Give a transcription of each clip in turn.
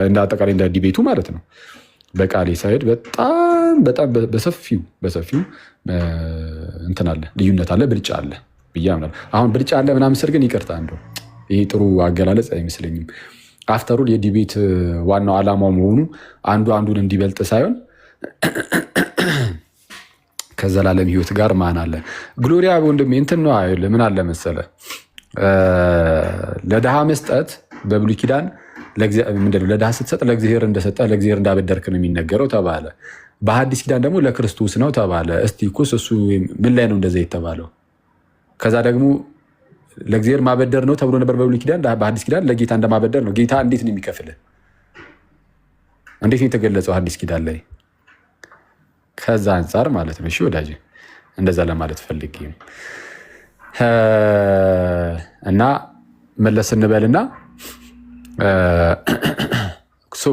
እንደ አጠቃላይ እንደ ዲቤቱ ማለት ነው። በቃሌ ሳይድ በጣም በሰፊው እንትን አለ፣ ልዩነት አለ፣ ብልጫ አለ ብዬ አምናለሁ። አሁን ብልጫ አለ ምናምን ስል ግን ይቅርታ እንደው ይሄ ጥሩ አገላለጽ አይመስለኝም። አፍተሩል የዲቤት ዋናው ዓላማው መሆኑ አንዱ አንዱን እንዲበልጥ ሳይሆን ከዘላለም ሕይወት ጋር ማን አለ። ግሎሪያ ወንድሜ እንትን ነው አይደል? ምን አለ መሰለ ለድሃ መስጠት በብሉይ ኪዳን ምንድነው? ለድሃ ስትሰጥ ለእግዚአብሔር እንደሰጠ ለእግዚአብሔር እንዳበደርክ ነው የሚነገረው ተባለ። በሐዲስ ኪዳን ደግሞ ለክርስቶስ ነው ተባለ። እስቲ ኩስ እሱ ምን ላይ ነው እንደዛ የተባለው? ከዛ ደግሞ ለእግዚአብሔር ማበደር ነው ተብሎ ነበር በብሉይ ኪዳን። በሐዲስ ኪዳን ለጌታ እንደማበደር ነው። ጌታ እንዴት ነው የሚከፍልህ? እንዴት ነው የተገለጸው ሐዲስ ኪዳን ላይ? ከዛ አንጻር ማለት ነው። እሺ ወዳጅ እንደዛ ለማለት ፈልጌ እና መለስ እንበልና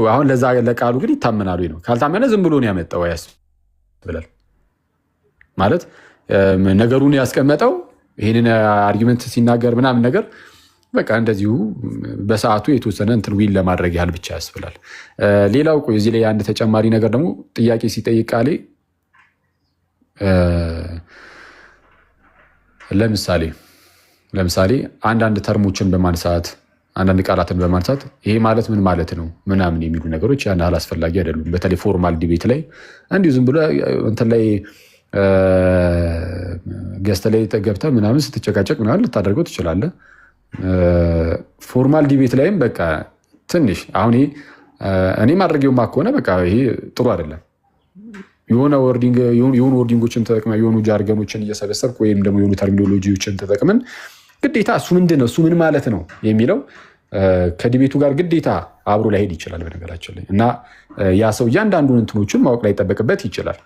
አሁን ለዛ ለቃሉ ግን ይታመናሉ ነው። ካልታመነ ዝም ብሎ ነው ያመጣው ያስብላል ማለት ነገሩን ያስቀመጠው ይህንን አርጊመንት ሲናገር ምናምን ነገር በቃ እንደዚሁ በሰዓቱ የተወሰነ እንትን ዊል ለማድረግ ያህል ብቻ ያስብላል። ሌላው ቆይ እዚህ ላይ አንድ ተጨማሪ ነገር ደግሞ ጥያቄ ሲጠይቅ ቃሌ ለምሳሌ አንዳንድ ተርሞችን በማንሳት አንዳንድ ቃላትን በማንሳት ይሄ ማለት ምን ማለት ነው ምናምን የሚሉ ነገሮች ያን ያህል አስፈላጊ አይደሉም። በተለይ ፎርማል ዲቤት ላይ እንዲሁ ዝም ብሎ እንትን ላይ ገስት ላይ ገብተህ ምናምን ስትጨቃጨቅ ምናምን ልታደርገው ትችላለህ። ፎርማል ዲቤት ላይም በቃ ትንሽ አሁን እኔ ማድረጌውማ ከሆነ በቃ ይሄ ጥሩ አይደለም። የሆኑ ወርዲንጎችን ተጠቅመን የሆኑ ጃርገኖችን እየሰበሰብክ ወይም ደግሞ የሆኑ ተርሚኖሎጂዎችን ተጠቅመን ግዴታ እሱ ምንድን ነው እሱ ምን ማለት ነው የሚለው ከዲቤቱ ጋር ግዴታ አብሮ ላይሄድ ይችላል በነገራችን ላይ እና ያ ሰው እያንዳንዱን እንትኖችን ማወቅ ላይጠበቅበት ይችላል።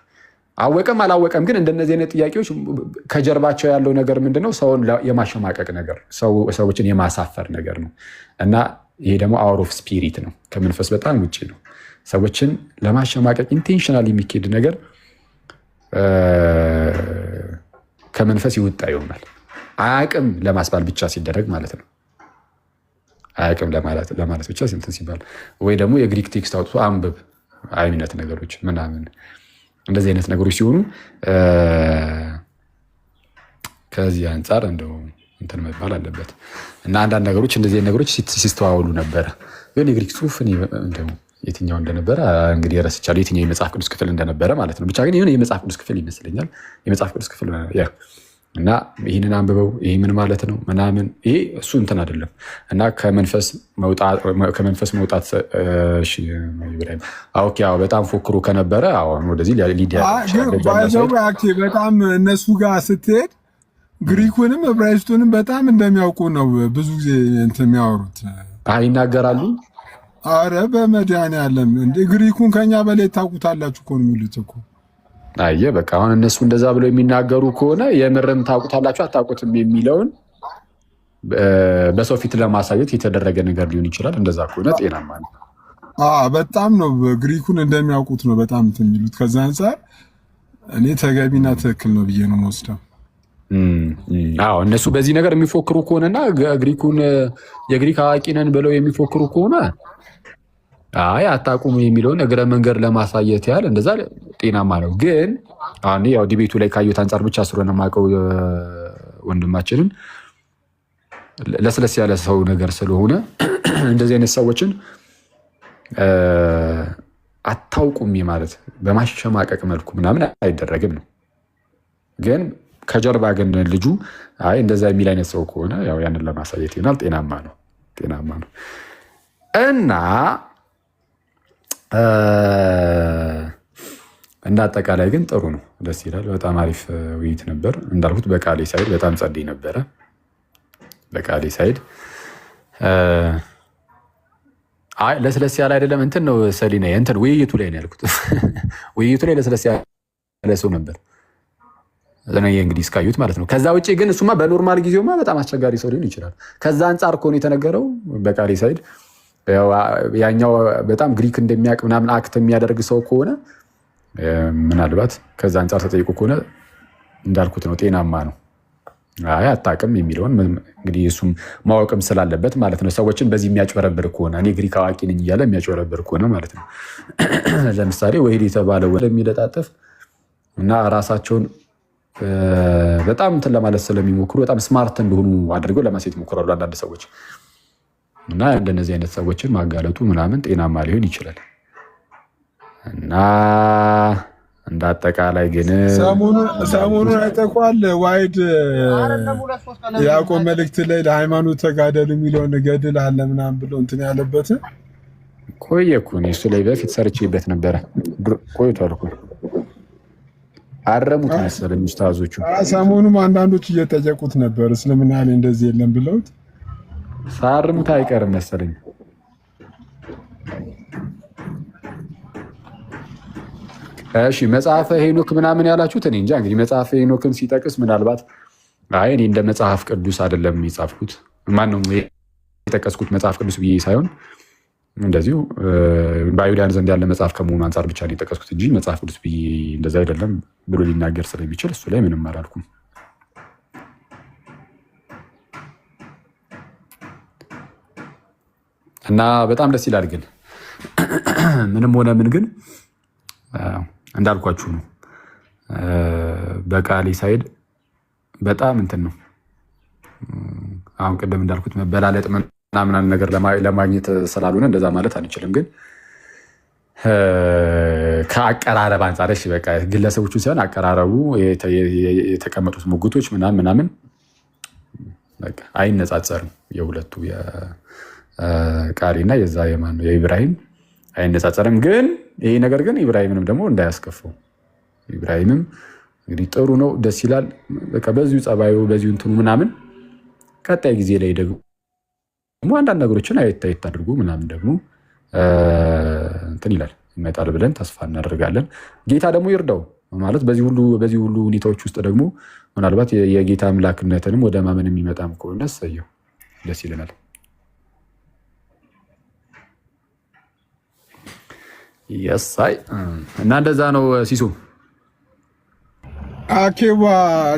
አወቀም አላወቀም ግን እንደነዚህ አይነት ጥያቄዎች ከጀርባቸው ያለው ነገር ምንድነው? ሰውን የማሸማቀቅ ነገር፣ ሰዎችን የማሳፈር ነገር ነው እና ይሄ ደግሞ አውት ኦፍ ስፒሪት ነው፣ ከመንፈስ በጣም ውጭ ነው። ሰዎችን ለማሸማቀቅ ኢንቴንሽናል የሚካሄድ ነገር ከመንፈስ ይወጣ ይሆናል። አያቅም ለማስባል ብቻ ሲደረግ ማለት ነው። አያቅም ለማለት ብቻ እንትን ሲባል ወይ ደግሞ የግሪክ ቴክስት አውጥቶ አንብብ አይነት ነገሮች ምናምን እንደዚህ አይነት ነገሮች ሲሆኑ ከዚህ አንጻር እንደው እንትን መባል አለበት እና አንዳንድ ነገሮች እንደዚህ አይነት ነገሮች ሲስተዋወሉ ነበረ። ግን የግሪክ ጽሑፍ እንደው የትኛው እንደነበረ እንግዲህ ረስቻለሁ፣ የትኛው የመጽሐፍ ቅዱስ ክፍል እንደነበረ ማለት ነው። ብቻ ግን የሆነ የመጽሐፍ ቅዱስ ክፍል ይመስለኛል፣ የመጽሐፍ ቅዱስ ክፍል እና ይህንን አንብበው ይህ ምን ማለት ነው ምናምን ይሄ እሱ እንትን አይደለም እና ከመንፈስ መውጣት በጣም ፎክሮ ከነበረ አሁን ወደዚህ በጣም እነሱ ጋር ስትሄድ ግሪኩንም ዕብራይስጡንም በጣም እንደሚያውቁ ነው ብዙ ጊዜ እንትን የሚያወሩት ይናገራሉ። አረ በመድኃኒዓለም እንደ ግሪኩን ከኛ በላይ ታውቁታላችሁ እኮ ነው የሚሉት እኮ። አየ በቃ አሁን እነሱ እንደዛ ብለው የሚናገሩ ከሆነ የምርም ታውቁታላችሁ አታውቁትም የሚለውን በሰው ፊት ለማሳየት የተደረገ ነገር ሊሆን ይችላል። እንደዛ ከሆነ ጤናማ ነው። በጣም ነው ግሪኩን እንደሚያውቁት ነው በጣም እንትን የሚሉት። ከዛ አንጻር እኔ ተገቢና ትክክል ነው ብዬ ነው የምወስደው። እነሱ በዚህ ነገር የሚፎክሩ ከሆነና ግሪኩን የግሪክ አዋቂ ነን ብለው የሚፎክሩ ከሆነ አታቁሙ የሚለውን እግረ መንገድ ለማሳየት ያህል እንደዛ ጤናማ ነው። ግን አሁን ያው ዲቤቱ ላይ ካየሁት አንጻር ብቻ ስለሆነ የማውቀው ወንድማችንን ለስለስ ያለ ሰው ነገር ስለሆነ እንደዚህ አይነት ሰዎችን አታውቁም ማለት በማሸማቀቅ መልኩ ምናምን አይደረግም ነው። ግን ከጀርባ ግን ልጁ እንደዛ የሚል አይነት ሰው ከሆነ ያው ያንን ለማሳየት ይሆናል። ጤናማ ነው እና እንደ አጠቃላይ ግን ጥሩ ነው፣ ደስ ይላል። በጣም አሪፍ ውይይት ነበር። እንዳልኩት በቃሌ ሳይድ በጣም ጸልይ ነበረ። በቃሌ ሳይድ ለስለስ ያለ አይደለም እንትን ነው ሰሊና እንትን ውይይቱ ላይ ነው ያልኩት። ውይይቱ ላይ ለስለስ ያለ ሰው ነበር እንግዲህ እስካዩት ማለት ነው። ከዛ ውጭ ግን እሱማ በኖርማል ጊዜውማ በጣም አስቸጋሪ ሰው ሊሆን ይችላል። ከዛ አንጻር ከሆነ የተነገረው በቃሌ ሳይድ ያኛው በጣም ግሪክ እንደሚያውቅ ምናምን አክት የሚያደርግ ሰው ከሆነ ምናልባት ከዛ አንጻር ተጠይቁ ከሆነ እንዳልኩት ነው ጤናማ ነው። አይ አታውቅም የሚለውን እንግዲህ እሱም ማወቅም ስላለበት ማለት ነው። ሰዎችን በዚህ የሚያጭበረብር ከሆነ እኔ ግሪክ አዋቂ ነኝ እያለ የሚያጭበረብር ከሆነ ማለት ነው። ለምሳሌ ወሂድ የተባለ የሚለጣጠፍ እና ራሳቸውን በጣም እንትን ለማለት ስለሚሞክሩ በጣም ስማርት እንደሆኑ አድርገው ለማሳየት ይሞክራሉ አንዳንድ ሰዎች እና እንደነዚህ አይነት ሰዎችን ማጋለጡ ምናምን ጤናማ ሊሆን ይችላል እና እንደ አጠቃላይ ግን ሰሞኑን አይተኳል ዋይድ ያዕቆብ መልእክት ላይ ለሃይማኖት ተጋደሉ የሚለውን ገድል አለ ምናምን ብሎ እንትን ያለበት ቆየ እኮ እኔ እሱ ላይ በፊት ሰርቼበት ነበረ። ቆይቷል እኮ አረሙት መሰለኝ ኡስታዞቹ። ሰሞኑም አንዳንዶች እየጠየቁት ነበር እስልምና ላይ እንደዚህ የለም ብለውት ሳርሙት አይቀርም መሰለኝ። እሺ መጽሐፈ ሄኖክ ምናምን ያላችሁት እኔ እንጃ። እንግዲህ መጽሐፈ ሄኖክን ሲጠቅስ ምናልባት አይ እኔ እንደ መጽሐፍ ቅዱስ አይደለም የጻፍኩት ማነው የጠቀስኩት መጽሐፍ ቅዱስ ብዬ ሳይሆን እንደዚሁ በአይሁዳን ዘንድ ያለ መጽሐፍ ከመሆኑ አንጻር ብቻ ነው የጠቀስኩት እንጂ መጽሐፍ ቅዱስ ብዬ እንደዛ አይደለም ብሎ ሊናገር ስለሚችል እሱ ላይ ምንም አላልኩም። እና በጣም ደስ ይላል። ግን ምንም ሆነ ምን ግን እንዳልኳችሁ ነው። በቃሌ ሳይድ በጣም እንትን ነው። አሁን ቅድም እንዳልኩት መበላለጥ ምናምን ነገር ለማግኘት ስላልሆነ እንደዛ ማለት አንችልም። ግን ከአቀራረብ አንጻር እሺ በቃ ግለሰቦቹ ሳይሆን አቀራረቡ የተቀመጡት ሙግቶች ምናምን በቃ አይነጻጸርም። የሁለቱ የቃሌና የዛ የማን ነው የኢብራሂም አይነጻጸርም። ግን ይሄ ነገር ግን ኢብራሂምንም ደግሞ እንዳያስከፈው። ኢብራሂምም እንግዲህ ጥሩ ነው፣ ደስ ይላል። በቃ በዚሁ ጸባዩ በዚሁ እንትኑ ምናምን ቀጣይ ጊዜ ላይ ደግሞ አንዳንድ ነገሮችን አየት አድርጎ ምናምን ደግሞ እንትን ይላል ይመጣል ብለን ተስፋ እናደርጋለን። ጌታ ደግሞ ይርዳው ማለት በዚህ ሁሉ ሁኔታዎች ውስጥ ደግሞ ምናልባት የጌታ አምላክነትንም ወደ ማመን የሚመጣም ከሆነ እሰየው፣ ደስ ይለናል። የሳይ እና እንደዛ ነው ሲሱ አኬባ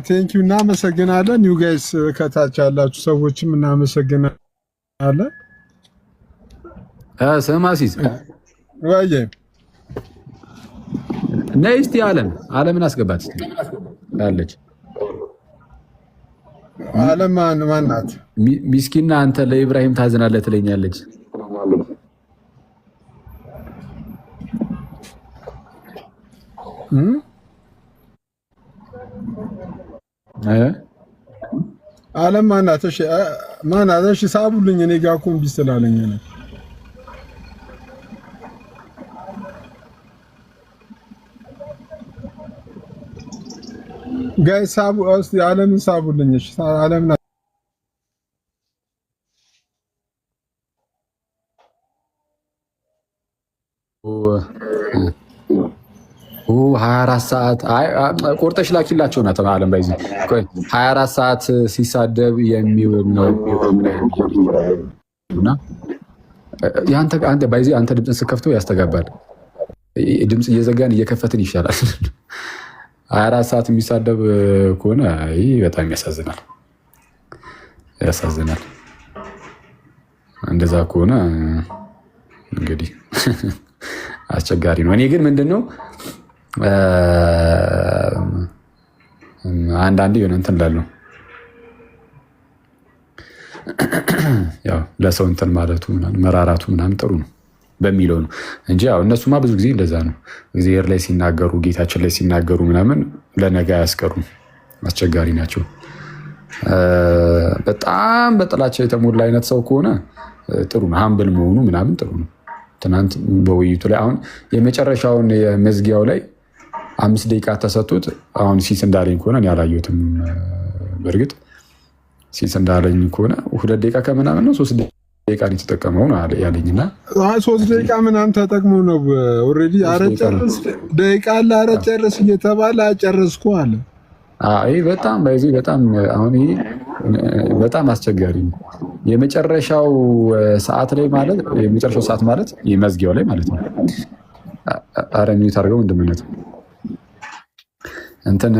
ቴንኪው፣ እናመሰግናለን። ዩ ጋይስ ከታች ያላችሁ ሰዎችም እናመሰግናለን። ስማ ሲስ ወይ ነይ እስቲ ዓለምን አስገባት እስቲ አለች። ዓለም ማን ናት? ሚስኪና አንተ ለኢብራሂም ታዝናለህ ትለኛለች። ዓለም ማን ናት? እሺ ማን ናት? እሺ ሳቡልኝ። እኔ ጋር እኮ እምቢ ስላለኝ ነው። ጋይ ሳቡ እስቲ ዓለምን ሳቡልኝ። እሺ ዓለም ናት። 24 ሰዓት ቆርጠሽ ላኪላቸው ናት። ዓለም ባይዚ 24 ሰዓት ሲሳደብ የሚውል ነው እና አንተ ባይዚ አንተ ድምፅን ስከፍተው ያስተጋባል። ድምፅ እየዘጋን እየከፈትን ይሻላል። 24 ሰዓት የሚሳደብ ከሆነ በጣም ያሳዝናል። እንደዛ ከሆነ እንግዲህ አስቸጋሪ ነው። እኔ ግን ምንድነው አንዳንዴ የሆነ እንትን እላለሁ ያው ለሰው እንትን ማለቱ መራራቱ ምናምን ጥሩ ነው በሚለው ነው እንጂ ያው እነሱማ ብዙ ጊዜ እንደዛ ነው። እግዚአብሔር ላይ ሲናገሩ ጌታችን ላይ ሲናገሩ ምናምን ለነገ አያስቀሩም። አስቸጋሪ ናቸው። በጣም በጥላቻ የተሞላ አይነት ሰው ከሆነ ጥሩ ነው። ሀምብል መሆኑ ምናምን ጥሩ ነው። ትናንት በውይይቱ ላይ አሁን የመጨረሻውን የመዝጊያው ላይ 5 ደቂቃ ተሰጡት። አሁን ሲስ እንዳለኝ ከሆነ እኔ አላየሁትም። በእርግጥ ሲስ እንዳለኝ ከሆነ 2 ደቂቃ ከምናምን ነው 3 ደቂቃ ነው የተጠቀመው ነው ያለኝና 3 ደቂቃ ምናምን ተጠቅሞ ነው ኦልሬዲ። አረጨርስ ደቂቃ አለ አረጨርስ እየተባለ አጨረስኩ አለ። አይ በጣም ባይዚ በጣም አሁን ይሄ በጣም አስቸጋሪ ነው። የመጨረሻው ሰዓት ላይ ማለት የመጨረሻው ሰዓት ማለት የመዝጊያው ላይ ማለት ነው። አረሚት አድርገው እንደምነት እንትን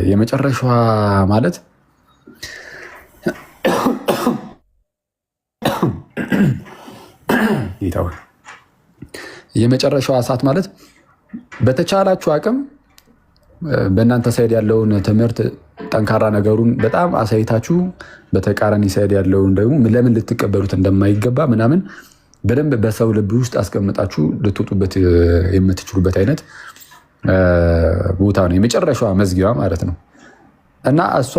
የመጨረሻዋ ማለት የመጨረሻዋ ሰዓት ማለት በተቻላችሁ አቅም በእናንተ ሳይድ ያለውን ትምህርት ጠንካራ ነገሩን በጣም አሳይታችሁ በተቃራኒ ሳይድ ያለውን ደግሞ ለምን ልትቀበሉት እንደማይገባ ምናምን በደንብ በሰው ልብ ውስጥ አስቀምጣችሁ ልትወጡበት የምትችሉበት አይነት ቦታ ነው፣ የመጨረሻዋ መዝጊያ ማለት ነው። እና እሷ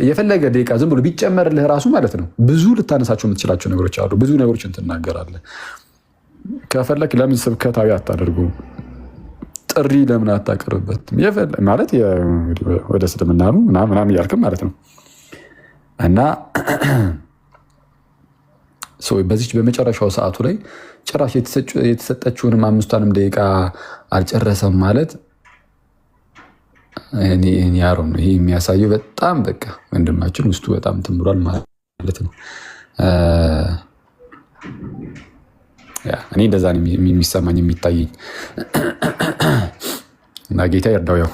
የፈለገ ደቂቃ ዝም ብሎ ቢጨመርልህ ራሱ ማለት ነው ብዙ ልታነሳቸው የምትችላቸው ነገሮች አሉ። ብዙ ነገሮችን ትናገራለህ። ከፈለክ ለምን ስብከታዊ አታደርጉ? ጥሪ ለምን አታቀርበት? ማለት ወደ እስልምና ነው ምናምን እያልክም ማለት ነው። እና በዚች በመጨረሻው ሰዓቱ ላይ ጭራሽ የተሰጠችውንም 5ቷንም ደቂቃ አልጨረሰም ማለት ያሮ ነው። ይሄ የሚያሳየው በጣም በቃ ወንድማችን ውስጡ በጣም ትምሯል ማለት ነው። እኔ እንደዛ ነው የሚሰማኝ የሚታየኝ። እና ጌታ ይርዳው፣ ያው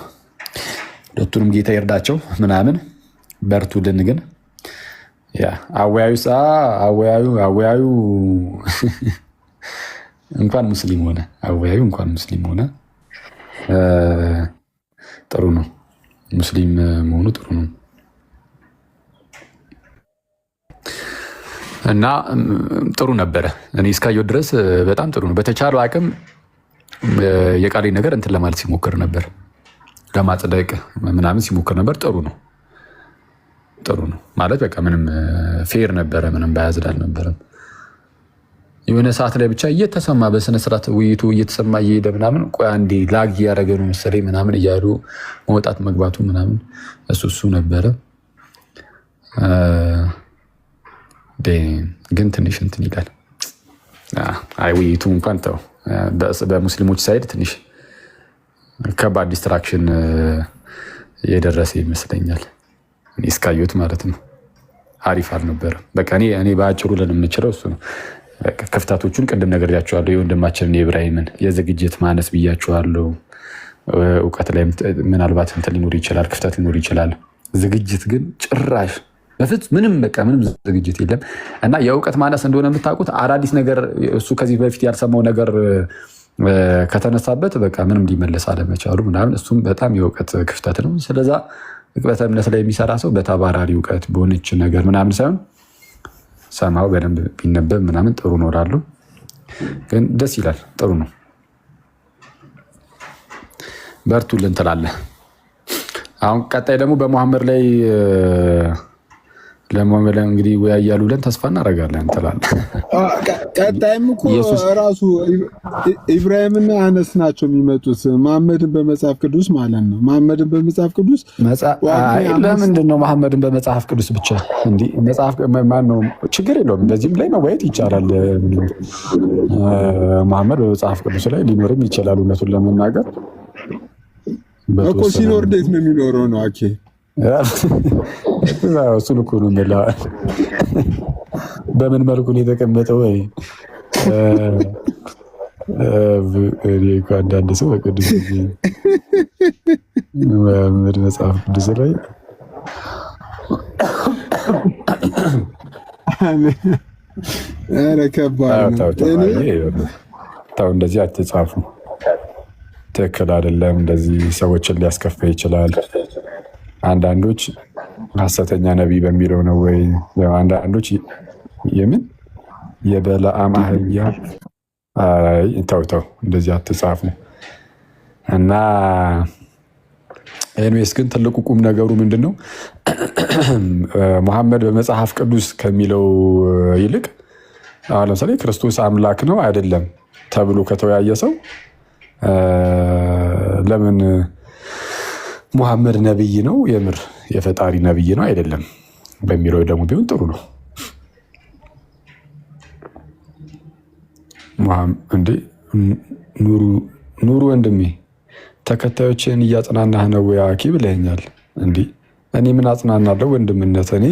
ሁለቱንም ጌታ ይርዳቸው ምናምን በርቱልን። ግን አወያዩ እንኳን ሙስሊም ሆነ አወያዩ እንኳን ሙስሊም ሆነ ጥሩ ነው። ሙስሊም መሆኑ ጥሩ ነው። እና ጥሩ ነበረ። እኔ እስካየሁ ድረስ በጣም ጥሩ ነው። በተቻለው አቅም የቃሌ ነገር እንትን ለማለት ሲሞክር ነበር፣ ለማጽደቅ ምናምን ሲሞክር ነበር። ጥሩ ነው ማለት በቃ ምንም ፌር ነበረ፣ ምንም ባያዝድ አልነበረም። የሆነ ሰዓት ላይ ብቻ እየተሰማ በስነስርዓት ውይይቱ እየተሰማ እየሄደ ምናምን ቆይ አንዴ ላግ እያደረገ ነው መሰለኝ ምናምን እያሉ መውጣት መግባቱ ምናምን እሱ ነበረ። ግን ትንሽ እንትን ይላል። አይ ውይይቱ እንኳን ተው፣ በሙስሊሞች ሳይድ ትንሽ ከባድ ዲስትራክሽን የደረሰ ይመስለኛል እስካየሁት ማለት ነው። አሪፍ አልነበረም። በቃ እኔ በአጭሩ ልን የምችለው እሱ ነው። ክፍተቶቹን ቅድም ነግሬያቸዋለሁ። የወንድማችንን የኢብራሂምን የዝግጅት ማነስ ብያቸዋለሁ። እውቀት ላይ ምናልባት እንትን ሊኖር ይችላል፣ ክፍተት ሊኖር ይችላል። ዝግጅት ግን ጭራሽ በፍጹም ምንም ዝግጅት የለም። እና የእውቀት ማነስ እንደሆነ የምታውቁት አዳዲስ ነገር እሱ ከዚህ በፊት ያልሰማው ነገር ከተነሳበት በቃ ምንም ሊመለስ አለመቻሉ ምናምን እሱም በጣም የእውቀት ክፍተት ነው። ስለዛ እቅበተ እምነት ላይ የሚሰራ ሰው በተባራሪ እውቀት በሆነች ነገር ምናምን ሳይሆን ሰማው በደንብ ቢነበብ ምናምን ጥሩ ነው እላለሁ። ግን ደስ ይላል፣ ጥሩ ነው። በርቱልን ትላለህ። አሁን ቀጣይ ደግሞ በመሐመድ ላይ ለመሐመድ እንግዲህ ወያያሉ ብለን ተስፋ እናደርጋለን ትላለህ። ቀጣይም እኮ ራሱ ኢብራሂምና አነስ ናቸው የሚመጡት መሐመድን በመጽሐፍ ቅዱስ ማለት ነው። መሐመድን በመጽሐፍ ቅዱስ ለምንድን ነው መሐመድን በመጽሐፍ ቅዱስ ብቻ እንዲህ መጽሐፍ ማነው? ችግር የለውም በዚህም ላይ መወያየት ይቻላል። መሐመድ በመጽሐፍ ቅዱስ ላይ ሊኖርም ይችላል። እውነቱን ለመናገር እኮ ሲኖር እንዴት ነው የሚኖረው ነው? አኬ እሱን እኮ ነው የምልህ። በምን መልኩ ነው የተቀመጠው? ወይ አንዳንድ ሰው በቅዱስ መሐመድ መጽሐፍ ቅዱስ ላይ ኧረ ከባድ ተው፣ እንደዚህ አትጻፉ። ትክክል አይደለም። እንደዚህ ሰዎችን ሊያስከፋ ይችላል። አንዳንዶች ሐሰተኛ ነቢይ በሚለው ነው ወይ አንዳንዶች የምን የበለዓም አህያ ተው፣ እንደዚህ አትጻፉ። እና ኤንዌስ ግን ትልቁ ቁም ነገሩ ምንድን ነው? መሐመድ በመጽሐፍ ቅዱስ ከሚለው ይልቅ አሁን ለምሳሌ ክርስቶስ አምላክ ነው አይደለም ተብሎ ከተወያየ ሰው ለምን ሙሐመድ ነብይ ነው የምር የፈጣሪ ነብይ ነው አይደለም በሚለው ደግሞ ቢሆን ጥሩ ነው። እንዴ ኑሩ ወንድሜ ተከታዮችን እያጽናናህ ነው አኪ ብለኛል። እንዲ እኔ ምን አጽናናለሁ? ወንድምነት እኔ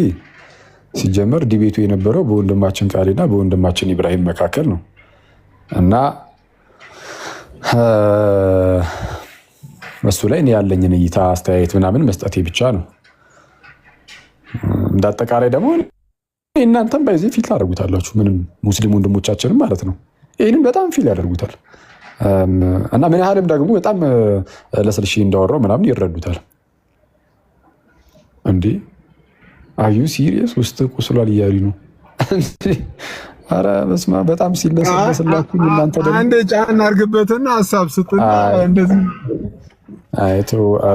ሲጀመር ዲቤቱ የነበረው በወንድማችን ቃሌና በወንድማችን ኢብራሂም መካከል ነው እና እሱ ላይ እኔ ያለኝን እይታ አስተያየት ምናምን መስጠቴ ብቻ ነው። እንዳጠቃላይ ደግሞ እናንተም በዚህ ፊል ታደርጉታላችሁ። ምንም ሙስሊም ወንድሞቻችንም ማለት ነው ይህንም በጣም ፊል ያደርጉታል። እና ምን ያህልም ደግሞ በጣም ለስልሺ እንዳወራው ምናምን ይረዱታል። እንዴ አዩ ሲሪየስ ውስጥ ቁስሏል እያሉ ነው። ኧረ በስመ አብ በጣም ሲለስላችሁ እናንተ ደግሞ አንዴ ጫን አድርግበትና ሀሳብ ስጥና እንደዚህ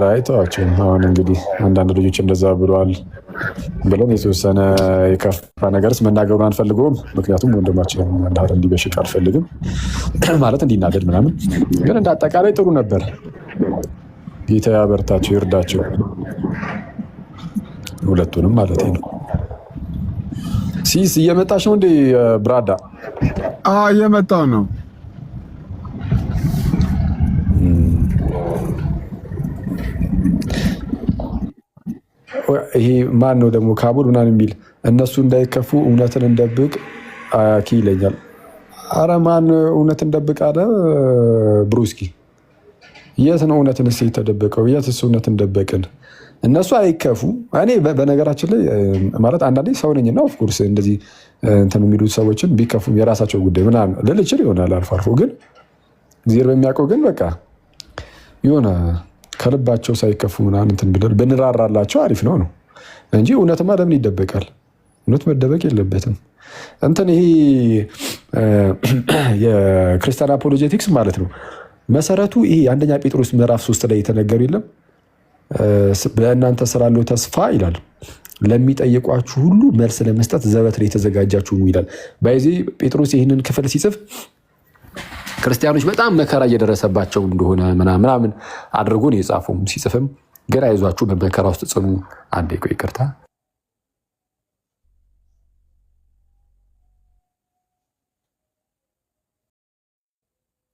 አይተዋቸው። አሁን እንግዲህ አንዳንድ ልጆች እንደዛ ብለዋል ብለን የተወሰነ የከፋ ነገርስ መናገሩን አንፈልገውም። ምክንያቱም ወንድማችን እንዳር እንዲበሽቅ አልፈልግም ማለት እንዲናደድ ምናምን። ግን እንደ አጠቃላይ ጥሩ ነበር። ጌታ ያበርታቸው ይርዳቸው፣ ሁለቱንም ማለት ነው። ሲስ እየመጣች ነው እንዴ ብራዳ? እየመጣው ነው። ይሄ ማን ነው ደግሞ ካቡል ምናምን የሚል እነሱ እንዳይከፉ እውነትን እንደብቅ አያኪ ይለኛል። አረ ማን እውነትን እንደብቅ አለ? ብሩስኪ የት ነው እውነትን ስ የተደበቀው? የትስ እውነትን ደበቅን? እነሱ አይከፉ። እኔ በነገራችን ላይ ማለት አንዳንዴ ሰው ነኝና ኦፍኮርስ እንደዚህ እንትን የሚሉት ሰዎችን ቢከፉም የራሳቸው ጉዳይ ምናምን ልል እችል ይሆናል አልፎ አልፎ። ግን ጊዜር በሚያውቀው ግን በቃ የሆነ ከልባቸው ሳይከፉ ምናምን እንትን ብለን ብንራራላቸው አሪፍ ነው እንጂ እውነትማ ለምን ይደበቃል? እውነት መደበቅ የለበትም። እንትን ይሄ የክርስቲያን አፖሎጄቲክስ ማለት ነው መሰረቱ ይሄ አንደኛ ጴጥሮስ ምዕራፍ 3 ላይ የተነገሩ የለም በእናንተ ስላለው ተስፋ ይላል ለሚጠይቋችሁ ሁሉ መልስ ለመስጠት ዘወትር የተዘጋጃችሁ ነው ይላል። በዚህ ጴጥሮስ ይህንን ክፍል ሲጽፍ ክርስቲያኖች በጣም መከራ እየደረሰባቸው እንደሆነ ምናምን አድርጎ ነው የጻፈው። ሲጽፍም ግን አይዟችሁ በመከራ ውስጥ ጽኑ። አንዴ ቆይ ይቅርታ።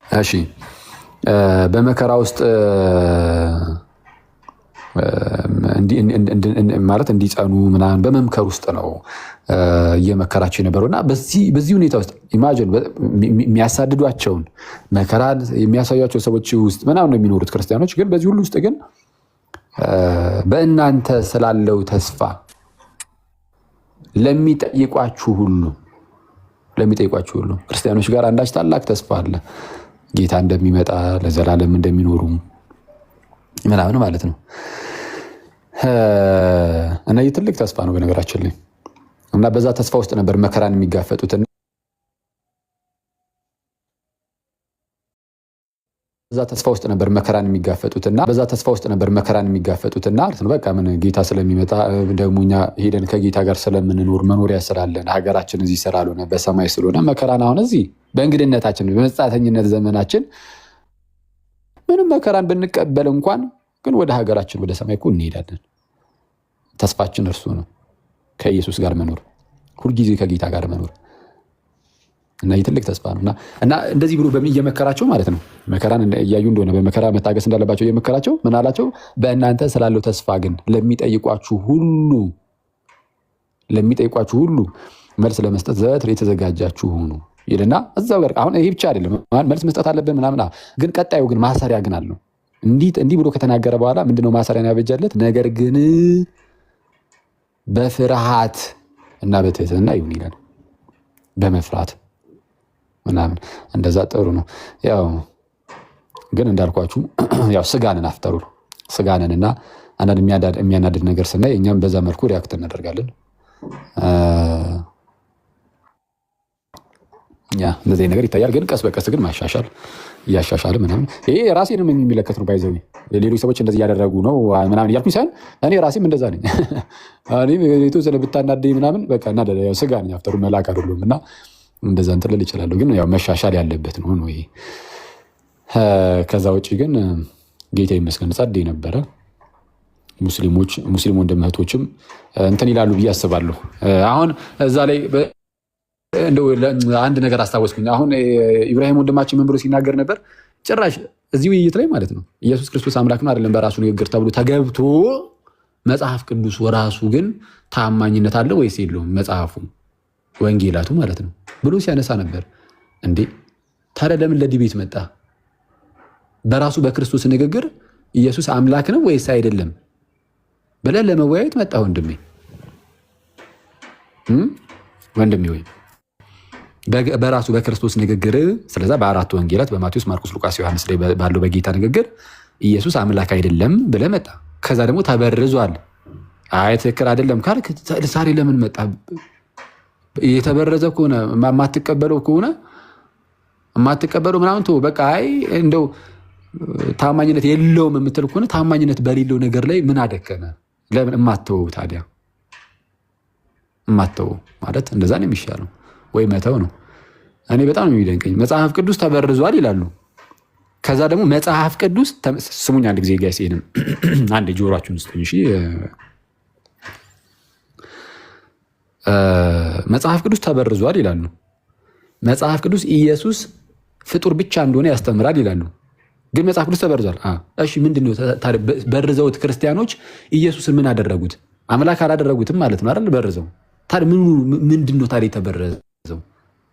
እሺ በመከራ ውስጥ ማለት እንዲጸኑ ምናምን በመምከር ውስጥ ነው እየመከራቸው የነበረው እና በዚህ ሁኔታ ውስጥ ኢማጂን የሚያሳድዷቸውን መከራን የሚያሳያቸው ሰዎች ውስጥ ምናምን ነው የሚኖሩት ክርስቲያኖች። ግን በዚህ ሁሉ ውስጥ ግን በእናንተ ስላለው ተስፋ ለሚጠይቋችሁ ሁሉ ክርስቲያኖች ጋር አንዳች ታላቅ ተስፋ አለ። ጌታ እንደሚመጣ ለዘላለም እንደሚኖሩ ምናምን ማለት ነው። እና ይህ ትልቅ ተስፋ ነው በነገራችን ላይ። እና በዛ ተስፋ ውስጥ ነበር መከራን የሚጋፈጡትና በዛ ተስፋ ውስጥ ነበር መከራን የሚጋፈጡትና በቃ ምን ጌታ ስለሚመጣ ደግሞ እኛ ሄደን ከጌታ ጋር ስለምንኖር መኖሪያ ስላለን ሀገራችን እዚህ ስላልሆነ በሰማይ ስለሆነ መከራን አሁን እዚህ በእንግድነታችን በመጻተኝነት ዘመናችን ምንም መከራን ብንቀበል እንኳን ግን ወደ ሀገራችን ወደ ሰማይ እኮ እንሄዳለን። ተስፋችን እርሱ ነው፣ ከኢየሱስ ጋር መኖር፣ ሁልጊዜ ከጌታ ጋር መኖር እና ይህ ትልቅ ተስፋ ነው። እና እንደዚህ ብሎ እየመከራቸው ማለት ነው መከራን እያዩ እንደሆነ በመከራ መታገስ እንዳለባቸው እየመከራቸው ምን አላቸው? በእናንተ ስላለው ተስፋ ግን ለሚጠይቋችሁ ሁሉ መልስ ለመስጠት ዘወትር የተዘጋጃችሁ ሁኑ ይልና እዛው ጋር አሁን ይሄ ብቻ አይደለም መልስ መስጠት አለብን ምናምን። ግን ቀጣዩ ግን ማሰሪያ ግን አለው። እንዲህ ብሎ ከተናገረ በኋላ ምንድነው ማሰሪያን ያበጃለት? ነገር ግን በፍርሃት እና በትህትና ይሁን ይላል። በመፍራት ምናምን እንደዛ ጥሩ ነው። ያው ግን እንዳልኳችሁ ያው ስጋንን አፍጠሩ ስጋንን እና አንዳንድ የሚያናድድ ነገር ስናይ እኛም በዛ መልኩ ሪያክት እናደርጋለን። እንደዚህ ነገር ይታያል። ግን ቀስ በቀስ ግን ማሻሻል እያሻሻለ ምናምን ይሄ ራሴንም የሚመለከት ነው። ባይዘው ሌሎች ሰዎች እንደዚህ እያደረጉ ነው ምናምን እያልኩኝ ሳይሆን እኔ ራሴም እንደዛ ነኝ። እኔም የተወሰነ ብታናደኝ ምናምን በቃ እናደደ ያው ስጋ ነኝ አፍጠሩ መላክ አይደለም እና እንደዛ እንትን ልል እችላለሁ። ግን ያው መሻሻል ያለበት ነው ይሄ። ከዛ ውጭ ግን ጌታ ይመስገን ጸዴ ነበረ። ሙስሊም ወንድም እህቶችም እንትን ይላሉ ብዬ አስባለሁ። አሁን እዛ ላይ እንደው አንድ ነገር አስታወስኩኝ። አሁን ኢብራሂም ወንድማችን ምን ብሎ ሲናገር ነበር? ጭራሽ እዚህ ውይይት ላይ ማለት ነው ኢየሱስ ክርስቶስ አምላክ ነው አይደለም በራሱ ንግግር ተብሎ ተገብቶ መጽሐፍ ቅዱስ ወራሱ ግን ታማኝነት አለ ወይስ የለውም መጽሐፉ ወንጌላቱ ማለት ነው ብሎ ሲያነሳ ነበር። እንዴ ታዲያ ለምን ለዲቤት መጣ? በራሱ በክርስቶስ ንግግር ኢየሱስ አምላክ ነው ወይስ አይደለም ብለን ለመወያየት መጣ ወንድሜ። ወንድሜ ወይ በራሱ በክርስቶስ ንግግር ስለዛ በአራቱ ወንጌላት በማቴዎስ፣ ማርቆስ፣ ሉቃስ፣ ዮሐንስ ላይ ባለው በጌታ ንግግር ኢየሱስ አምላክ አይደለም ብለህ መጣ። ከዛ ደግሞ ተበርዟል። አይ ትክክል አይደለም ካልክ ዛሬ ለምን መጣ? የተበረዘ ከሆነ የማትቀበለው ምናምን ተው በቃ። አይ እንደው ታማኝነት የለውም የምትል ከሆነ ታማኝነት በሌለው ነገር ላይ ምን አደከመ? ለምን እማተው ታዲያ? እማተው ማለት እንደዛ ነው የሚሻለው ወይ መተው ነው። እኔ በጣም ነው የሚደንቀኝ። መጽሐፍ ቅዱስ ተበርዟል ይላሉ። ከዛ ደግሞ መጽሐፍ ቅዱስ ስሙኝ አንድ ጊዜ ጋይስ፣ ይሄንም አንድ ጆሮአችሁን ስጡኝ እሺ። መጽሐፍ ቅዱስ ተበርዟል ይላሉ። መጽሐፍ ቅዱስ ኢየሱስ ፍጡር ብቻ እንደሆነ ያስተምራል ይላሉ። ግን መጽሐፍ ቅዱስ ተበርዟል። እሺ ምንድነው በርዘውት ክርስቲያኖች ኢየሱስን ምን አደረጉት? አምላክ አላደረጉትም ማለት ነው አይደል? በርዘው ታዲያ ምንድነው ታዲያ የተበረዘው?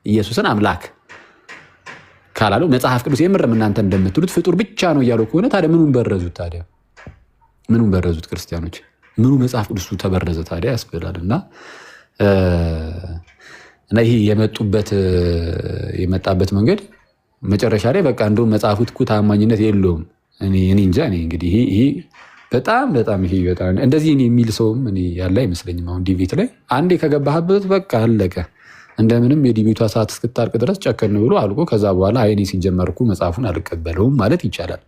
ኢየሱስን አምላክ ካላለው መጽሐፍ ቅዱስ የምርም እናንተ እንደምትሉት ፍጡር ብቻ ነው እያለው ከሆነ ታዲያ ምኑን በረዙት? ታዲያ ምኑን በረዙት ክርስቲያኖች? ምኑ መጽሐፍ ቅዱሱ ተበረዘ ታዲያ ያስብላል። እና ይሄ የመጣበት መንገድ መጨረሻ ላይ በቃ እንደውም መጽሐፉ እኮ ታማኝነት የለውም። እኔ እንጃ። እኔ እንግዲህ ይሄ በጣም እንደዚህ የሚል ሰውም እኔ ያለ አይመስለኝም። አሁን ዲቤት ላይ አንዴ ከገባህበት በቃ አለቀ። እንደምንም የዲቤቷ ሰዓት እስክታርቅ ድረስ ጨከን ብሎ አልቆ ከዛ በኋላ አይኔ ሲጀመርኩ መጽሐፉን አልቀበለውም ማለት ይቻላል።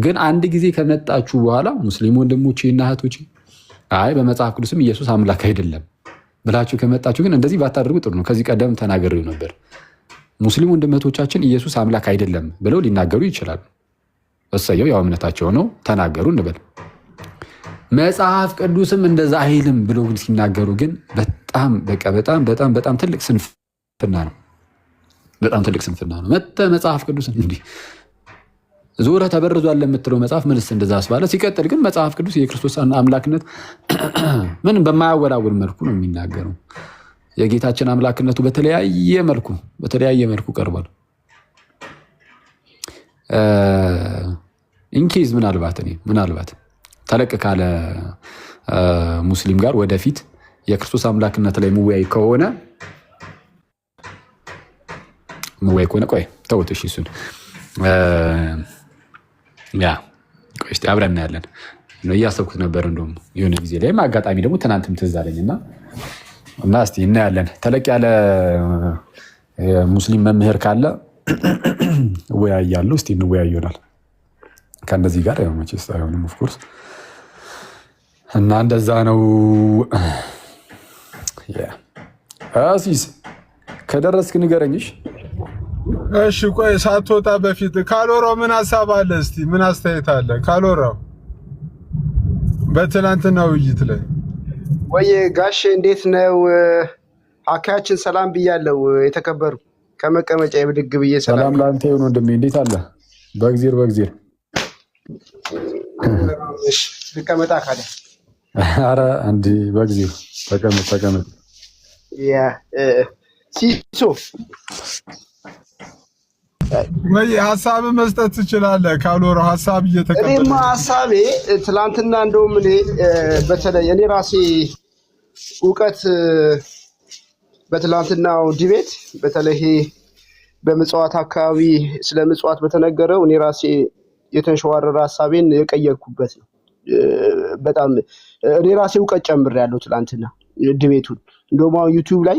ግን አንድ ጊዜ ከመጣችሁ በኋላ ሙስሊም ወንድሞቼ እና እህቶቼ አይ በመጽሐፍ ቅዱስም ኢየሱስ አምላክ አይደለም ብላችሁ ከመጣችሁ ግን እንደዚህ ባታደርጉ ጥሩ ነው። ከዚህ ቀደም ተናገሩ ነበር። ሙስሊም ወንድሞቻችን ኢየሱስ አምላክ አይደለም ብለው ሊናገሩ ይችላሉ። እሰየው፣ ያው እምነታቸው ነው፣ ተናገሩ እንበል። መጽሐፍ ቅዱስም እንደዛ አይልም ብሎ ግን ሲናገሩ ግን በጣም ትልቅ ስንፍና ነው። በጣም ትልቅ ስንፍና ነው። መጽሐፍ ቅዱስን እንዲህ ዞረ ተበርዟል ለምትለው መጽሐፍ ምንስ እንደዛ አስባለ? ሲቀጥል ግን መጽሐፍ ቅዱስ የክርስቶስ አምላክነት ምን በማያወላውል መልኩ ነው የሚናገረው። የጌታችን አምላክነቱ በተለያየ መልኩ ቀርቧል። ኢንኬዝ ምናልባት ተለቅ ካለ ሙስሊም ጋር ወደፊት የክርስቶስ አምላክነት ላይ ምወያይ ከሆነ ቆይ ተውት እሺ። እሱን ቆይ እስኪ አብረን እናያለን። እያሰብኩት ነበር እንደውም የሆነ ጊዜ ላይም አጋጣሚ ደግሞ ትናንትም ትዝ አለኝ እና እስኪ እናያለን። ተለቅ ያለ ሙስሊም መምህር ካለ እወያያለሁ። እስኪ እንወያይ ይሆናል ከእነዚህ ጋር ያው መቼስ አይሆንም ኦፍኮርስ። እና እንደዛ ነው። አሲስ ከደረስክ ንገረኝሽ። እሺ ቆይ ሳትወጣ በፊት ካሎራው ምን ሀሳብ አለ? እስቲ ምን አስተያየት አለ ካሎራው በትናንትና ውይይት ላይ? ወይ ጋሽ እንዴት ነው? አካያችን ሰላም ብያለሁ። የተከበሩ ከመቀመጫ የብድግ ብዬ ሰላም ላንተ ይሁን ወንድሜ። እንዴት አለ? በእግዚአብሔር እሺ ልቀመጣ ካለ አረ አንዲ በእግዚአብሔር ተቀመጥ። ያ ሲሶ ወይ ሀሳብ መስጠት ትችላለህ ካሎራ። ሀሳብ እየተቀበለ እኔማ ሀሳቤ ትላንትና እንደውም በተለይ እኔ ራሴ እውቀት በትላንትናው ዲቤት በተለይ በምጽዋት አካባቢ ስለ ምጽዋት በተነገረው እኔ ራሴ የተንሸዋረረ ሀሳቤን የቀየርኩበት ነው። በጣም እኔ ራሴ እውቀት ጨምሬያለሁ ትላንትና ዲቤቱን። እንደውም አሁን ዩቲዩብ ላይ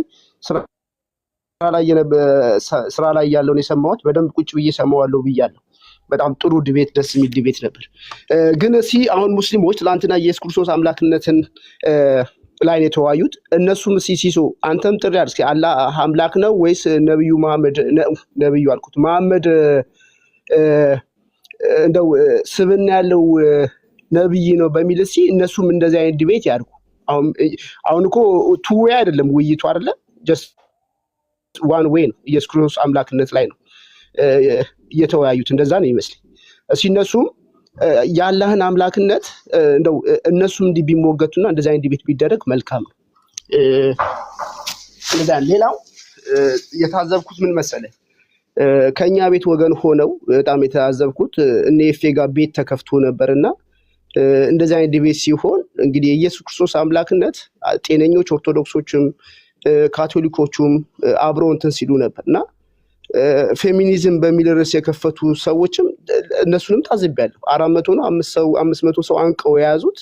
ስራ ላይ ያለውን የሰማሁት በደንብ ቁጭ ብዬ ሰማዋለሁ ብያለሁ። በጣም ጥሩ ዲቤት፣ ደስ የሚል ዲቤት ነበር። ግን አሁን ሙስሊሞች ትላንትና ኢየሱስ ክርስቶስ አምላክነትን ላይ ነው የተወያዩት። እነሱም ሲሶ አንተም ጥሪ አድርግ፣ አላህ አምላክ ነው ወይስ ነብዩ መሐመድ ነብዩ አልኩት መሐመድ እንደው ስብና ያለው ነብይ ነው በሚል እነሱም እንደዚህ አይነት ዲቤት ያድርጉ። አሁን እኮ ቱ ዌይ አይደለም ውይይቱ አይደለ፣ ጀስት ዋን ዌይ ነው። ኢየሱስ ክርስቶስ አምላክነት ላይ ነው እየተወያዩት። እንደዛ ነው ይመስለኝ። እነሱም የአላህን አምላክነት እንደው እነሱም እንዲህ ቢሞገቱና እንደዚህ አይነት ዲቤት ቢደረግ መልካም ነው። ሌላው የታዘብኩት ምን መሰለህ፣ ከኛ ቤት ወገን ሆነው በጣም የታዘብኩት እነ ኤፌ ጋር ቤት ተከፍቶ ነበርና እንደዚህ አይነት ዲቤት ሲሆን እንግዲህ የኢየሱስ ክርስቶስ አምላክነት ጤነኞች ኦርቶዶክሶችም ካቶሊኮቹም አብረው እንትን ሲሉ ነበርና ፌሚኒዝም በሚል ርዕስ የከፈቱ ሰዎችም እነሱንም ታዝቤያለሁ። 400 ነው 500 ሰው አንቀው የያዙት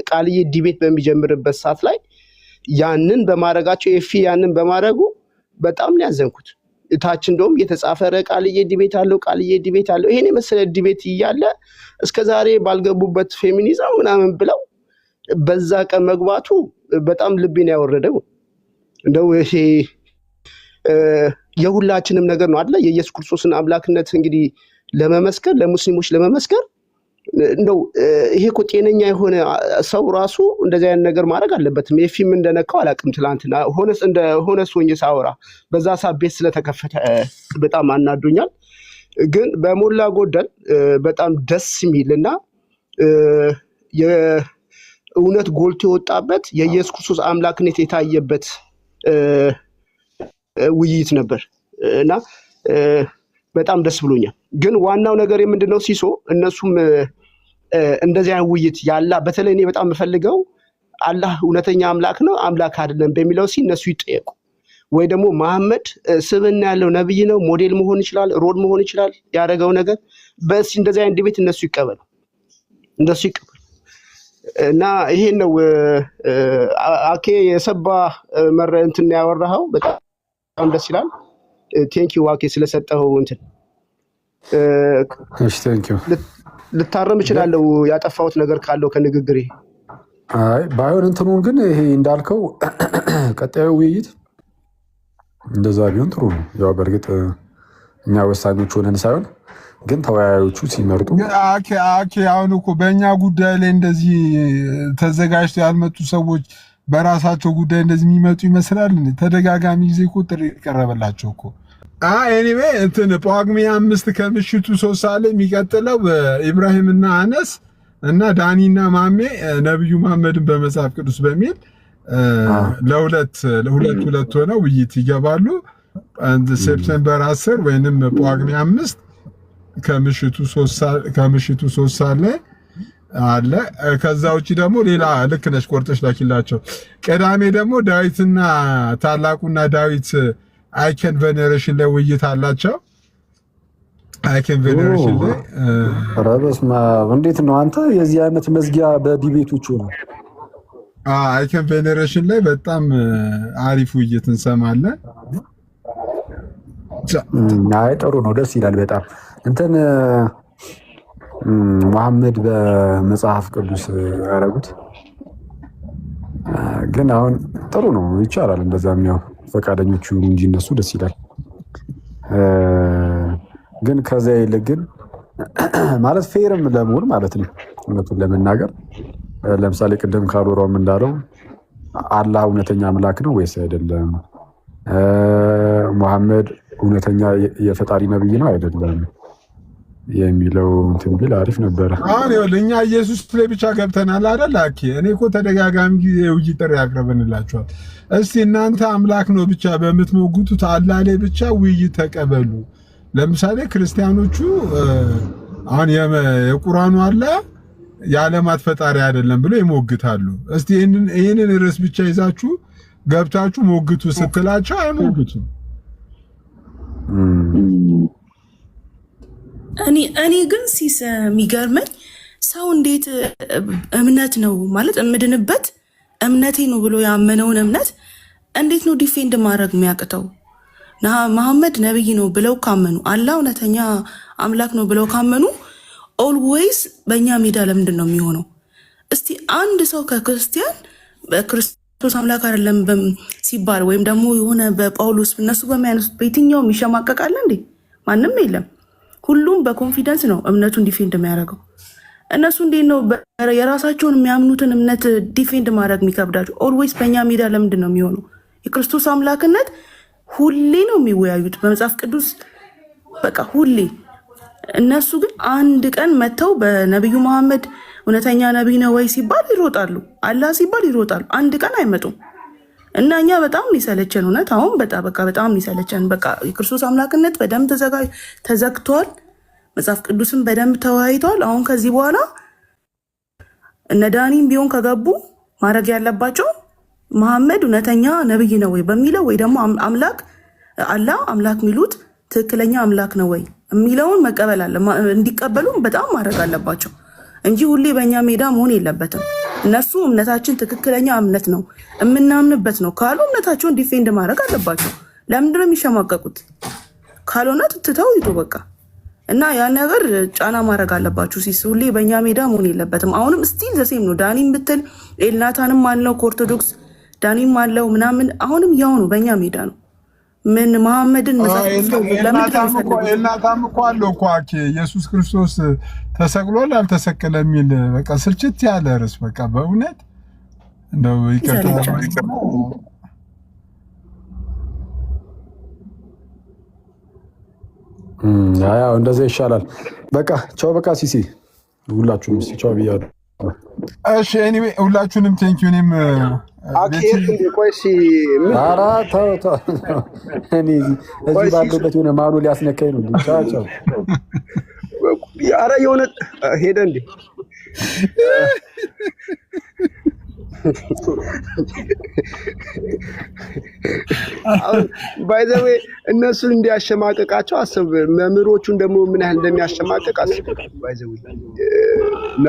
ቃልዬ ዲቤት በሚጀምርበት ሰዓት ላይ ያንን በማድረጋቸው ኤፊ ያንን በማድረጉ በጣም ነው ያዘንኩት። ታች እንደውም የተጻፈ ቃልዬ ዲቤት አለው ይሄን የመሰለ ዲቤት እያለ እስከዛሬ ባልገቡበት ፌሚኒዝም ምናምን ብለው በዛ ቀን መግባቱ በጣም ልቤን ያወረደው። እንደው ይሄ የሁላችንም ነገር ነው አይደል? የኢየሱስ ክርስቶስን አምላክነት እንግዲህ ለመመስከር ለሙስሊሞች ለመመስከር እንደው ይሄ እኮ ጤነኛ የሆነ ሰው ራሱ እንደዚህ አይነት ነገር ማድረግ አለበትም። የፊም እንደነካው አላውቅም። ትላንትና ሆነስ ሆኜ ሳወራ በዛ ሰዓት ቤት ስለተከፈተ በጣም አናዶኛል። ግን በሞላ ጎደል በጣም ደስ የሚልና የእውነት ጎልቶ የወጣበት የኢየሱስ ክርስቶስ አምላክነት የታየበት ውይይት ነበር እና በጣም ደስ ብሎኛል። ግን ዋናው ነገር ምንድነው ሲሶ እነሱም እንደዚህ አይነት ውይይት ያላ በተለይ እኔ በጣም የምፈልገው አላህ እውነተኛ አምላክ ነው አምላክ አይደለም በሚለው እነሱ ይጠየቁ። ወይ ደግሞ መሐመድ ስብዕና ያለው ነብይ ነው፣ ሞዴል መሆን ይችላል፣ ሮል መሆን ይችላል ያደረገው ነገር እንደዚህ አይነት ዲቤት እነሱ ይቀበሉ እና ይሄን ነው አኬ የሰባ እንትን ያወራኸው በጣም ደስ ይላል። ቴንኪው ዋኬ ስለሰጠው እንትን እሺ ቴንኪው። ልታረም እችላለሁ ያጠፋሁት ነገር ካለው ከንግግሬ። አይ ባይሆን እንትኑን ግን ይሄ እንዳልከው ቀጣዩ ውይይት እንደዛ ቢሆን ጥሩ ነው። ያው በእርግጥ እኛ ወሳኞች ሆነን ሳይሆን ግን ተወያዮቹ ሲመርጡ አኬ አሁን እኮ በእኛ ጉዳይ ላይ እንደዚህ ተዘጋጅተው ያልመጡ ሰዎች በራሳቸው ጉዳይ እንደዚህ የሚመጡ ይመስላል። ተደጋጋሚ ጊዜ እኮ ጥሪ የቀረበላቸው እኮ ኤኒዌይ እንትን ጳጉሜ 5 ከምሽቱ 3 ሰዓት ላይ የሚቀጥለው ኢብራሂምና አነስ እና ዳኒና ማሜ ነብዩ መሐመድን በመጽሐፍ ቅዱስ በሚል ለሁለት ሆነው ውይይት ይገባሉ። ሴፕቴምበር 10 ወይንም ጳጉሜ 5 ከምሽቱ 3 ሰዓት ላይ አለ። ከዛ ውጪ ደግሞ ሌላ ልክ ነሽ ቆርጠሽ ላኪላቸው። ቅዳሜ ደግሞ ዳዊትና ታላቁና ዳዊት አይከን ቬኔሬሽን ላይ ውይይት አላቸው። አይከን ቬኔሬሽን ላይ ረበስማ እንዴት ነው አንተ የዚህ አይነት መዝጊያ በዲቤቶቹ ነው? አይከን ቬኔሬሽን ላይ በጣም አሪፍ ውይይት እንሰማለን። አይ ጥሩ ነው፣ ደስ ይላል በጣም እንትን መሐመድ በመጽሐፍ ቅዱስ ያደረጉት ግን አሁን ጥሩ ነው፣ ይቻላል። እንደዛም ያው ፈቃደኞቹ እንጂ እነሱ ደስ ይላል። ግን ከዛ ይልቅ ግን ማለት ፌርም ለመሆን ማለት ነው እውነቱን ለመናገር ለምሳሌ ቅድም ካሮራውም እንዳለው አላህ እውነተኛ አምላክ ነው ወይስ አይደለም? መሐመድ እውነተኛ የፈጣሪ ነብይ ነው አይደለም የሚለው እንትን ቢል አሪፍ ነበረ። አሁን ይኸውልህ እኛ ኢየሱስ ላይ ብቻ ገብተናል አይደል? አኬ እኔ እኮ ተደጋጋሚ ጊዜ ውይይት ጥሪ ያቀርበንላችኋል። እስቲ እናንተ አምላክ ነው ብቻ በምትሞግቱት አላህ ላይ ብቻ ውይይት ተቀበሉ። ለምሳሌ ክርስቲያኖቹ አሁን የቁርአኑ አላህ የዓለማት ፈጣሪ አይደለም ብሎ ይሞግታሉ። እስቲ ይህንን ርዕስ ብቻ ይዛችሁ ገብታችሁ ሞግቱ ስትላቸው አይሞግቱም። እኔ ግን ሲስ የሚገርመኝ ሰው እንዴት እምነት ነው ማለት እምድንበት እምነቴ ነው ብሎ ያመነውን እምነት እንዴት ነው ዲፌንድ ማድረግ የሚያቅተው? መሐመድ ነብይ ነው ብለው ካመኑ አላህ እውነተኛ አምላክ ነው ብለው ካመኑ ኦልዌይስ በእኛ ሜዳ ለምንድን ነው የሚሆነው? እስቲ አንድ ሰው ከክርስቲያን በክርስቶስ አምላክ አይደለም ሲባል ወይም ደግሞ የሆነ በጳውሎስ እነሱ በሚያነሱት በየትኛውም ይሸማቀቃል እንዴ? ማንም የለም። ሁሉም በኮንፊደንስ ነው እምነቱን ዲፌንድ የሚያደርገው። እነሱ እንዴት ነው የራሳቸውን የሚያምኑትን እምነት ዲፌንድ ማድረግ የሚከብዳቸው? ኦልዌይስ በእኛ ሜዳ ለምንድን ነው የሚሆነው? የክርስቶስ አምላክነት ሁሌ ነው የሚወያዩት በመጽሐፍ ቅዱስ በቃ ሁሌ። እነሱ ግን አንድ ቀን መጥተው በነቢዩ መሐመድ እውነተኛ ነቢይ ነው ወይ ሲባል ይሮጣሉ፣ አላህ ሲባል ይሮጣሉ። አንድ ቀን አይመጡም። እና እኛ በጣም ሊሰለቸን እውነት አሁን በጣም ሊሰለቸን በቃ የክርስቶስ አምላክነት በደንብ ተዘግቷል። መጽሐፍ ቅዱስም በደንብ ተወያይተዋል። አሁን ከዚህ በኋላ እነ ዳኒም ቢሆን ከገቡ ማድረግ ያለባቸው መሐመድ እውነተኛ ነብይ ነው ወይ በሚለው ወይ ደግሞ አምላክ አላህ አምላክ የሚሉት ትክክለኛ አምላክ ነው ወይ የሚለውን መቀበል አለ እንዲቀበሉም በጣም ማድረግ አለባቸው እንጂ ሁሌ በእኛ ሜዳ መሆን የለበትም። እነሱ እምነታችን ትክክለኛ እምነት ነው የምናምንበት ነው ካሉ እምነታቸውን ዲፌንድ ማድረግ አለባቸው። ለምንድን ነው የሚሸማቀቁት? ካልሆነ ትተው ይጡ በቃ። እና ያን ነገር ጫና ማድረግ አለባችሁ። ሲስ ሁሌ በእኛ ሜዳ መሆን የለበትም። አሁንም ስቲል ዘሴም ነው። ዳኒም ብትል ኤልናታንም አለው ከኦርቶዶክስ ዳኒም አለው ምናምን አሁንም ያው ነው፣ በእኛ ሜዳ ነው። ምን መሐመድን ኤልናታም እኮ አለው እኮ ኢየሱስ ክርስቶስ ተሰቅሏል አልተሰቀለ የሚል በቃ ስልችት ያለ ርዕስ በቃ በእውነት እንደው ይቀርታ ያው እንደዛ ይሻላል። በቃ ቻው። በቃ ሲሲ ሁላችሁም ቻው ብያለሁ። እሺ ኤኒዌይ ሁላችሁንም ቴንኪው። እኔም እዚህ ባለበት የሆነ ማኑ ሊያስነካኝ ነው። ቻው ቻው። ኧረ የሆነ ሄደ እንዴ ባይ ዘ ዌይ እነሱን እንዲያሸማቀቃቸው አስብ። መምህሮቹን ደግሞ ምን ያህል እንደሚያሸማቀቅ አስብ። ባይ ዘ ዌይ እና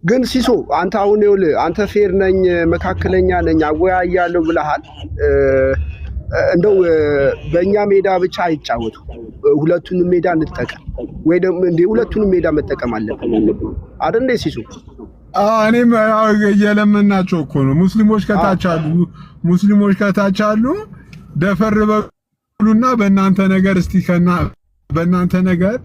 ግን ሲሶ አንተ አሁን ይኸውልህ አንተ ፌር ነኝ መካከለኛ ነኝ አወያያለሁ ብለሃል። እንደው በእኛ ሜዳ ብቻ አይጫወቱ፣ ሁለቱንም ሜዳ እንጠቀም ወይ ደግሞ እንደ ሁለቱንም ሜዳ መጠቀም አለብን አይደል እንዴ ሲሶ? እኔም እየለመናቸው እኮ ነው። ሙስሊሞች ከታች አሉ። ደፈር በሉና በእናንተ ነገር እስቲ በእናንተ ነገር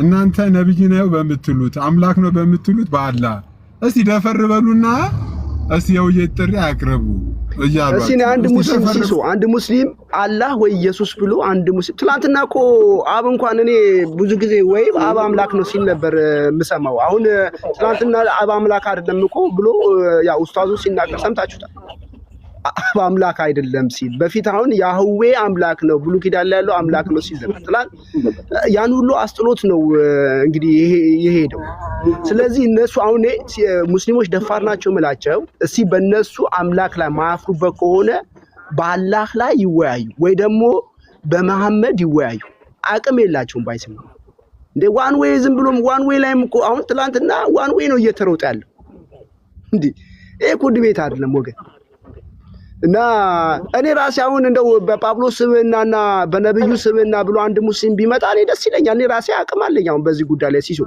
እናንተ ነብይ ነው በምትሉት አምላክ ነው በምትሉት በአላህ እስቲ ደፈር በሉና እስቲ የውይይት ጥሪ አቅርቡ እያሉ እስቲ አንድ ሙስሊም ሲሶ አንድ ሙስሊም አላህ ወይ ኢየሱስ ብሎ አንድ ሙስሊም ትላንትና እኮ አብ እንኳን እኔ ብዙ ጊዜ ወይ አብ አምላክ ነው ሲል ነበር የምሰማው። አሁን ትላንትና አብ አምላክ አይደለም እኮ ብሎ ያው ኡስታዙ ሲናገር ሰምታችሁታል። አብ አምላክ አይደለም ሲል በፊት አሁን ያህዌ አምላክ ነው ብሉ ኪዳን ላይ ያለው አምላክ ነው ሲል ትላንት ያን ሁሉ አስጥሎት ነው እንግዲህ የሄደው። ስለዚህ እነሱ አሁን ሙስሊሞች ደፋር ናቸው ምላቸው እስቲ በእነሱ አምላክ ላይ ማያፍሩበት ከሆነ በአላህ ላይ ይወያዩ ወይ ደግሞ በመሐመድ ይወያዩ። አቅም የላቸውም ባይስም እንደ ዋን ዌይ ዝም ብሎም ዋን ዌይ ላይም እኮ አሁን ትላንትና ዋን ዌይ ነው እየተሮጠ ያለው እንዴ። ይሄ እኮ ድቤት አይደለም ወገን። እና እኔ ራሴ አሁን እንደው በጳውሎስ ስብዕናና በነብዩ ስብዕና ብሎ አንድ ሙስሊም ቢመጣ እኔ ደስ ይለኛል። እኔ ራሴ አቅም አለኝ አሁን በዚህ ጉዳይ ላይ ሲሶ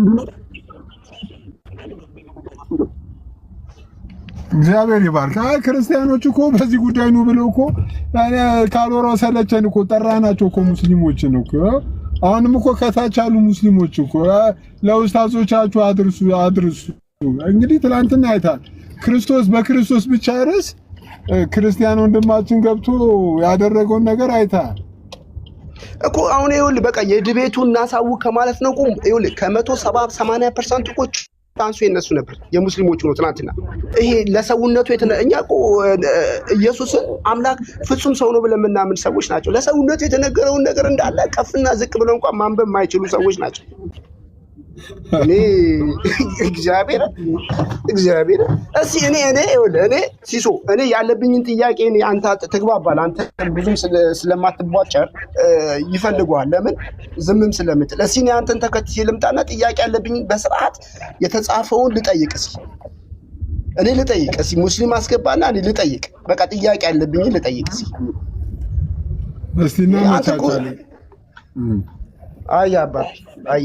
እግዚአብሔር ይባርክ። ክርስቲያኖች እኮ በዚህ ጉዳይ ነው ብለው እኮ ያኔ ካልወራው ሰለቸን እኮ ጠራናቸው እኮ ሙስሊሞችን እኮ። አሁንም እኮ ከታች ያሉ ሙስሊሞች እኮ ለኡስታዞቻችሁ አድርሱ። እንግዲህ ትላንትና አይታል ክርስቶስ በክርስቶስ ብቻ ርዕስ ክርስቲያን ወንድማችን ገብቶ ያደረገውን ነገር አይታል እኮ። አሁን ይኸውልህ በቃ የድቤቱን እናሳውቅ ከማለት ነው እኮ ይኸውልህ ከ170-80% እኮ ቻንሱ የነሱ ነበር የሙስሊሞቹ ነው። ትናንትና ይሄ ለሰውነቱ እኛ እኮ ኢየሱስን አምላክ ፍጹም ሰው ነው ብለን የምናምን ሰዎች ናቸው። ለሰውነቱ የተነገረውን ነገር እንዳለ ቀፍና ዝቅ ብለው እንኳን ማንበብ የማይችሉ ሰዎች ናቸው። እኔ እግዚአብሔር እስኪ እኔ ሲሶ እኔ ያለብኝን ጥያቄ አንተ ትግባባል። አንተ ብዙም ስለማትቧጨር ይፈልገዋል ለምን ዝምም ስለምትል እስኪ እኔ አንተን ተከትዬ ልምጣና ጥያቄ ያለብኝ በስርዓት የተጻፈውን ልጠይቅ። እስኪ ሙስሊም አስገባና እኔ ልጠይቅ። በቃ ጥያቄ ያለብኝ ልጠይቅ እስኪ እና ማታቻለ አይ አባ አይ